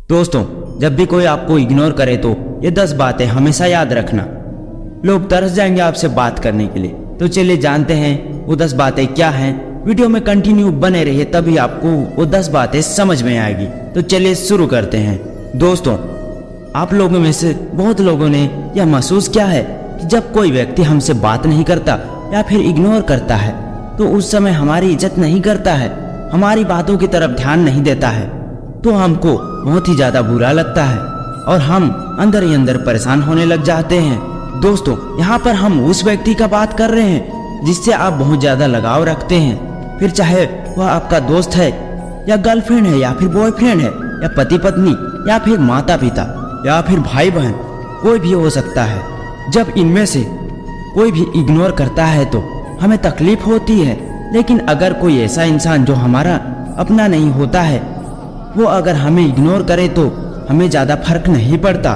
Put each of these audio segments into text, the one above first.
दोस्तों, जब भी कोई आपको इग्नोर करे तो ये 10 बातें हमेशा याद रखना। लोग तरस जाएंगे आपसे बात करने के लिए। तो चलिए जानते हैं वो 10 बातें क्या हैं। वीडियो में कंटिन्यू बने रहिए, तभी आपको वो 10 बातें समझ में आएगी। तो चलिए शुरू करते हैं। दोस्तों, आप लोगों में से बहुत लोगों ने यह महसूस किया है कि जब कोई व्यक्ति हमसे बात नहीं करता या फिर इग्नोर करता है तो उस समय हमारी इज्जत नहीं करता है, हमारी बातों की तरफ ध्यान नहीं देता है, तो हमको बहुत ही ज्यादा बुरा लगता है और हम अंदर ही अंदर परेशान होने लग जाते हैं। दोस्तों, यहाँ पर हम उस व्यक्ति का बात कर रहे हैं जिससे आप बहुत ज्यादा लगाव रखते हैं, फिर चाहे वह आपका दोस्त है या गर्लफ्रेंड है या फिर बॉयफ्रेंड है या पति पत्नी या फिर माता पिता या फिर भाई बहन, कोई भी हो सकता है। जब इनमें से कोई भी इग्नोर करता है तो हमें तकलीफ होती है, लेकिन अगर कोई ऐसा इंसान जो हमारा अपना नहीं होता है वो अगर हमें इग्नोर करे तो हमें ज़्यादा फर्क नहीं पड़ता।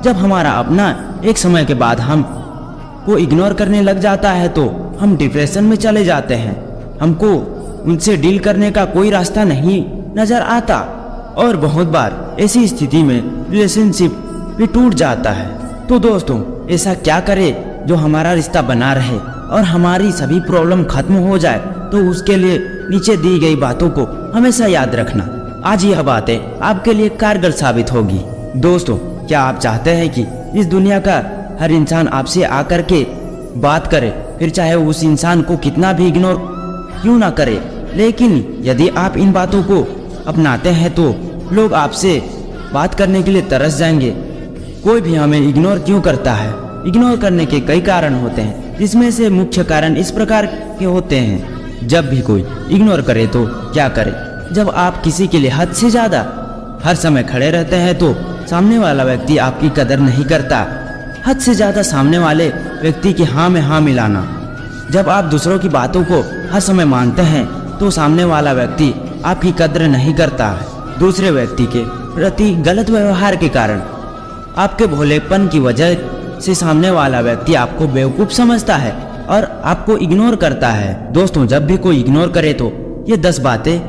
जब हमारा अपना एक समय के बाद हम को इग्नोर करने लग जाता है तो हम डिप्रेशन में चले जाते हैं, हमको उनसे डील करने का कोई रास्ता नहीं नज़र आता और बहुत बार ऐसी स्थिति में रिलेशनशिप भी टूट जाता है। तो दोस्तों, ऐसा क्या करे जो हमारा रिश्ता बना रहे और हमारी सभी प्रॉब्लम खत्म हो जाए? तो उसके लिए नीचे दी गई बातों को हमेशा याद रखना। आज यह बातें आपके लिए कारगर साबित होगी। दोस्तों, क्या आप चाहते हैं कि इस दुनिया का हर इंसान आपसे आकर के बात करे, फिर चाहे उस इंसान को कितना भी इग्नोर क्यों ना करे? लेकिन यदि आप इन बातों को अपनाते हैं तो लोग आपसे बात करने के लिए तरस जाएंगे। कोई भी हमें इग्नोर क्यों करता है? इग्नोर करने के कई कारण होते हैं, जिसमें से मुख्य कारण इस प्रकार के होते हैं। जब भी कोई इग्नोर करे तो क्या करे? जब आप किसी के लिए हद से ज़्यादा हर समय खड़े रहते हैं तो सामने वाला व्यक्ति आपकी कदर नहीं करता। हद से ज़्यादा सामने वाले व्यक्ति की हाँ में हाँ मिलाना। जब आप दूसरों की बातों को हर समय मानते हैं तो सामने वाला व्यक्ति आपकी कदर नहीं करता है। दूसरे व्यक्ति के प्रति गलत व्यवहार के कारण आपके भोलेपन की वजह से सामने वाला व्यक्ति आपको बेवकूफ़ समझता है और आपको इग्नोर करता है। दोस्तों, जब भी कोई इग्नोर करे तो ये 10 बातें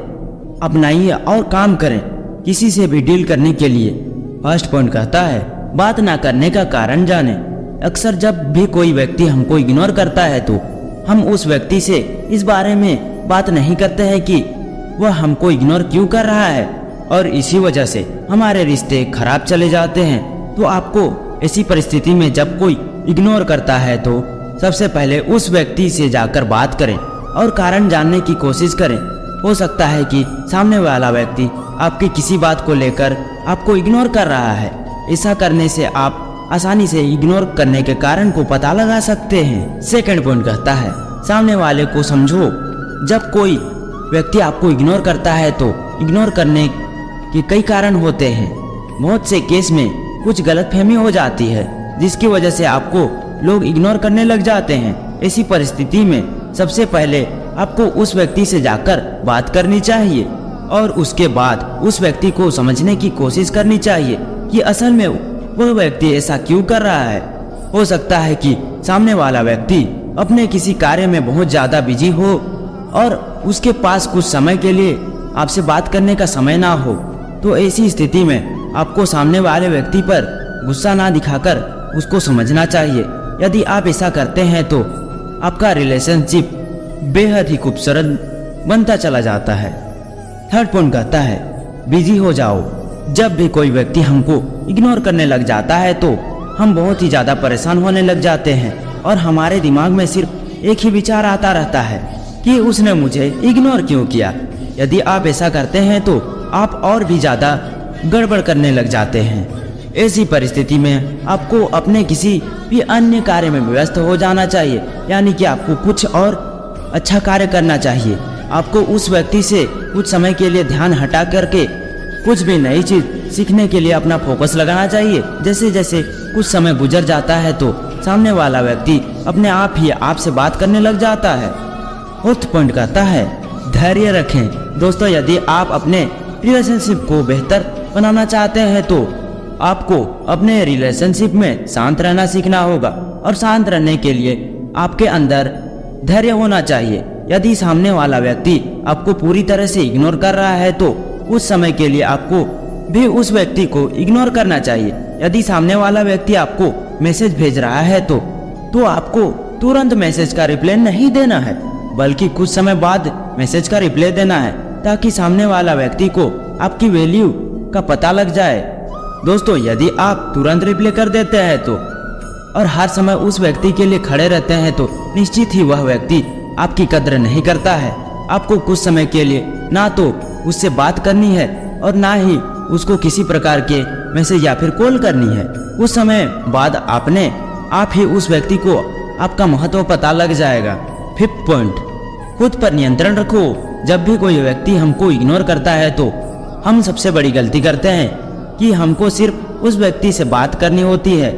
अपनाइए और काम करें किसी से भी डील करने के लिए। फर्स्ट पॉइंट कहता है, बात ना करने का कारण जाने। अक्सर जब भी कोई व्यक्ति हमको इग्नोर करता है तो हम उस व्यक्ति से इस बारे में बात नहीं करते हैं कि वह हमको इग्नोर क्यों कर रहा है, और इसी वजह से हमारे रिश्ते खराब चले जाते हैं। तो आपको ऐसी परिस्थिति में जब कोई इग्नोर करता है तो सबसे पहले उस व्यक्ति से जाकर बात करें और कारण जानने की कोशिश करें। हो सकता है कि सामने वाला व्यक्ति आपकी किसी बात को लेकर आपको इग्नोर कर रहा है। ऐसा करने से आप आसानी से इग्नोर करने के कारण को पता लगा सकते हैं। सेकंड पॉइंट कहता है, सामने वाले को समझो। जब कोई व्यक्ति आपको इग्नोर करता है तो इग्नोर करने के कई कारण होते हैं। बहुत से केस में कुछ गलतफहमी हो जाती है जिसकी वजह से आपको लोग इग्नोर करने लग जाते हैं। ऐसी परिस्थिति में सबसे पहले आपको उस व्यक्ति से जाकर बात करनी चाहिए और उसके बाद उस व्यक्ति को समझने की कोशिश करनी चाहिए कि असल में वह व्यक्ति ऐसा क्यों कर रहा है। हो सकता है कि सामने वाला व्यक्ति अपने किसी कार्य में बहुत ज़्यादा बिजी हो और उसके पास कुछ समय के लिए आपसे बात करने का समय ना हो। तो ऐसी स्थिति में आपको सामने वाले व्यक्ति पर गुस्सा ना दिखाकर उसको समझना चाहिए। यदि आप ऐसा करते हैं तो आपका रिलेशनशिप बेहद ही खूबसूरत बनता चला जाता है। थर्ड पॉइंट कहता है, बिजी हो जाओ। जब भी कोई व्यक्ति हमको इग्नोर करने लग जाता है तो हम बहुत ही ज़्यादा परेशान होने लग जाते हैं और हमारे दिमाग में सिर्फ एक ही विचार आता रहता है कि उसने मुझे इग्नोर क्यों किया। यदि आप ऐसा करते हैं तो आप और भी ज़्यादा गड़बड़ करने लग जाते हैं। ऐसी परिस्थिति में आपको अपने किसी भी अन्य कार्य में व्यस्त हो जाना चाहिए, यानी कि आपको कुछ और अच्छा कार्य करना चाहिए। आपको उस व्यक्ति से कुछ समय के लिए ध्यान हटा करके कुछ भी नई चीज़ सीखने के लिए अपना फोकस लगाना चाहिए। जैसे जैसे कुछ समय गुजर जाता है तो सामने वाला व्यक्ति अपने आप ही आपसे बात करने लग जाता है। फोर्थ पॉइंट कहता है, धैर्य रखें। दोस्तों, यदि आप अपने रिलेशनशिप को बेहतर बनाना चाहते हैं तो आपको अपने रिलेशनशिप में शांत रहना सीखना होगा और शांत रहने के लिए आपके अंदर धैर्य होना चाहिए। यदि सामने वाला व्यक्ति आपको पूरी तरह से इग्नोर कर रहा है तो उस समय के लिए आपको भी उस व्यक्ति को इग्नोर करना चाहिए। यदि सामने वाला व्यक्ति आपको मैसेज भेज रहा है तो आपको तुरंत मैसेज का रिप्लाई नहीं देना है, बल्कि कुछ समय बाद मैसेज का रिप्लाई देना है, ताकि सामने वाला व्यक्ति को आपकी वैल्यू का पता लग जाए। दोस्तों, यदि आप तुरंत रिप्लाई कर देते हैं तो और हर समय उस व्यक्ति के लिए खड़े रहते हैं तो निश्चित ही वह व्यक्ति आपकी कद्र नहीं करता है। आपको कुछ समय के लिए ना तो उससे बात करनी है और ना ही उसको किसी प्रकार के मैसेज या फिर कॉल करनी है। उस समय बाद आप ही उस व्यक्ति को आपका महत्व पता लग जाएगा। 5th पॉइंट, खुद पर नियंत्रण रखो। जब भी कोई व्यक्ति हमको इग्नोर करता है तो हम सबसे बड़ी गलती करते हैं कि हमको सिर्फ उस व्यक्ति से बात करनी होती है,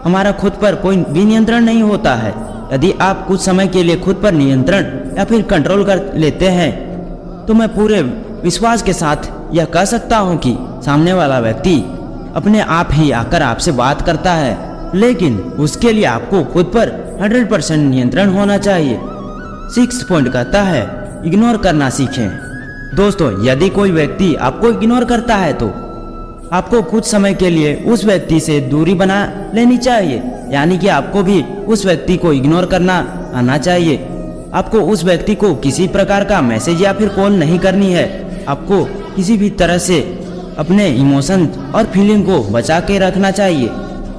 हमारा खुद पर कोई भी नियंत्रण नहीं होता है। यदि आप कुछ समय के लिए खुद पर नियंत्रण या फिर कंट्रोल कर लेते हैं तो मैं पूरे विश्वास के साथ यह कह सकता हूं कि सामने वाला व्यक्ति अपने आप ही आकर आपसे बात करता है, लेकिन उसके लिए आपको खुद पर 100% नियंत्रण होना चाहिए। 6th पॉइंट कहता है, इग्नोर करना सीखें। दोस्तों, यदि कोई व्यक्ति आपको इग्नोर करता है तो आपको कुछ समय के लिए उस व्यक्ति से दूरी बना लेनी चाहिए, यानी कि आपको भी उस व्यक्ति को इग्नोर करना आना चाहिए। आपको उस व्यक्ति को किसी प्रकार का मैसेज या फिर कॉल नहीं करनी है। आपको किसी भी तरह से अपने इमोशन और फीलिंग को बचा के रखना चाहिए।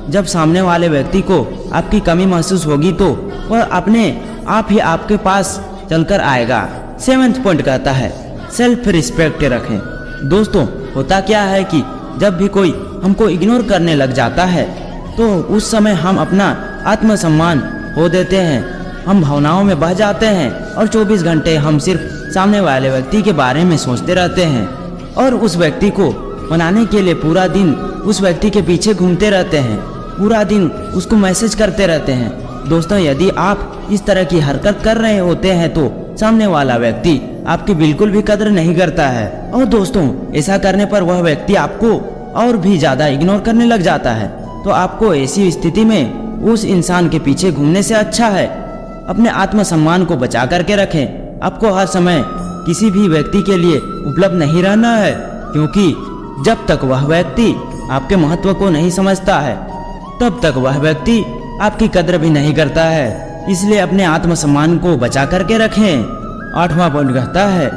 जब सामने वाले व्यक्ति को आपकी कमी महसूस होगी तो वह अपने आप ही आपके पास चलकर आएगा। 7th पॉइंट कहता है, सेल्फ रिस्पेक्ट रखें। दोस्तों, होता क्या है कि जब भी कोई हमको इग्नोर करने लग जाता है तो उस समय हम अपना आत्मसम्मान खो देते हैं, हम भावनाओं में बह जाते हैं और 24 घंटे हम सिर्फ सामने वाले व्यक्ति के बारे में सोचते रहते हैं और उस व्यक्ति को मनाने के लिए पूरा दिन उस व्यक्ति के पीछे घूमते रहते हैं, पूरा दिन उसको मैसेज करते रहते हैं। दोस्तों, यदि आप इस तरह की हरकत कर रहे होते हैं तो सामने वाला व्यक्ति आपकी बिल्कुल भी कदर नहीं करता है और दोस्तों, ऐसा करने पर वह व्यक्ति आपको और भी ज्यादा इग्नोर करने लग जाता है। तो आपको ऐसी स्थिति में उस इंसान के पीछे घूमने से अच्छा है अपने आत्मसम्मान को बचा करके रखें। आपको हर समय किसी भी व्यक्ति के लिए उपलब्ध नहीं रहना है, क्योंकि जब तक वह व्यक्ति आपके महत्व को नहीं समझता है तब तक वह व्यक्ति आपकी कद्र भी नहीं करता है। इसलिए अपने आत्मसम्मान को बचा करके रखें। 8वां पॉइंट कहता है,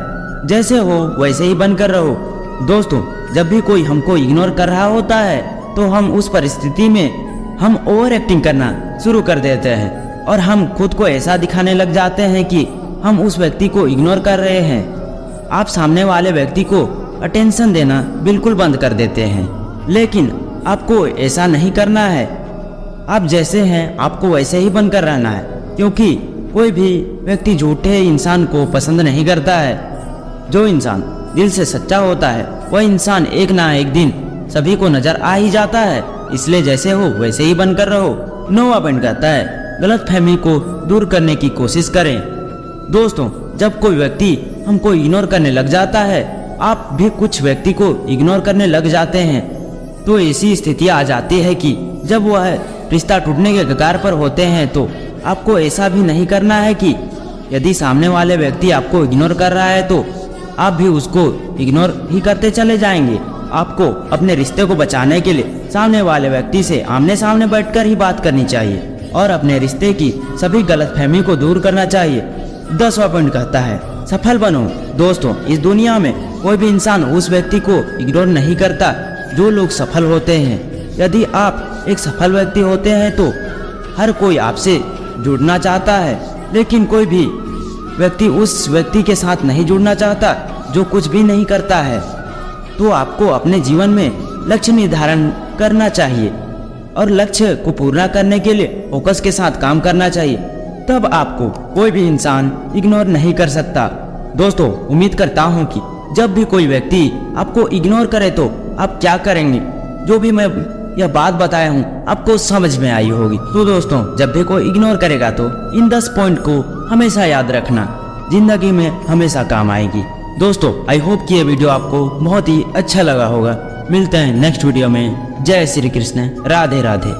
जैसे हो वैसे ही बनकर रहो। दोस्तों, जब भी कोई हमको इग्नोर कर रहा होता है तो हम उस परिस्थिति में हम ओवर एक्टिंग करना शुरू कर देते हैं और हम खुद को ऐसा दिखाने लग जाते हैं कि हम उस व्यक्ति को इग्नोर कर रहे हैं। आप सामने वाले व्यक्ति को अटेंशन देना बिल्कुल बंद कर देते हैं, लेकिन आपको ऐसा नहीं करना है। आप जैसे हैं आपको वैसे ही बनकर रहना है, क्योंकि कोई भी व्यक्ति झूठे इंसान को पसंद नहीं करता है। जो इंसान दिल से सच्चा होता है वह इंसान एक ना एक दिन सभी को नजर आ ही जाता है। इसलिए जैसे हो वैसे ही बनकर रहो। 9वां पॉइंट कहता है, गलतफहमी को दूर करने की कोशिश करें। दोस्तों, जब कोई व्यक्ति हमको इग्नोर करने लग जाता है, आप भी कुछ व्यक्ति को इग्नोर करने लग जाते हैं, तो ऐसी स्थिति आ जाती है कि जब वह रिश्ता टूटने के कगार पर होते हैं तो आपको ऐसा भी नहीं करना है कि यदि सामने वाले व्यक्ति आपको इग्नोर कर रहा है तो आप भी उसको इग्नोर ही करते चले जाएंगे। आपको अपने रिश्ते को बचाने के लिए सामने वाले व्यक्ति से आमने सामने बैठकर ही बात करनी चाहिए और अपने रिश्ते की सभी गलतफहमी को दूर करना चाहिए। 10वां पॉइंट कहता है, सफल बनो। दोस्तों, इस दुनिया में कोई भी इंसान उस व्यक्ति को इग्नोर नहीं करता जो लोग सफल होते हैं। यदि आप एक सफल व्यक्ति होते हैं तो हर कोई आपसे जुड़ना चाहता है, लेकिन कोई भी व्यक्ति उस व्यक्ति के साथ नहीं जुड़ना चाहता जो कुछ भी नहीं करता है। तो आपको अपने जीवन में लक्ष्य निर्धारण करना चाहिए और लक्ष्य को पूरा करने के लिए फोकस के साथ काम करना चाहिए, तब आपको कोई भी इंसान इग्नोर नहीं कर सकता। दोस्तों, उम्मीद करता हूँ कि जब भी कोई व्यक्ति आपको इग्नोर करे तो आप क्या करेंगे, जो भी मैं यह बात बताया हूँ आपको समझ में आई होगी। तो दोस्तों, जब भी कोई इग्नोर करेगा तो इन 10 पॉइंट को हमेशा याद रखना, जिंदगी में हमेशा काम आएगी। दोस्तों, आई होप कि ये वीडियो आपको बहुत ही अच्छा लगा होगा। मिलते हैं नेक्स्ट वीडियो में। जय श्री कृष्ण, राधे राधे।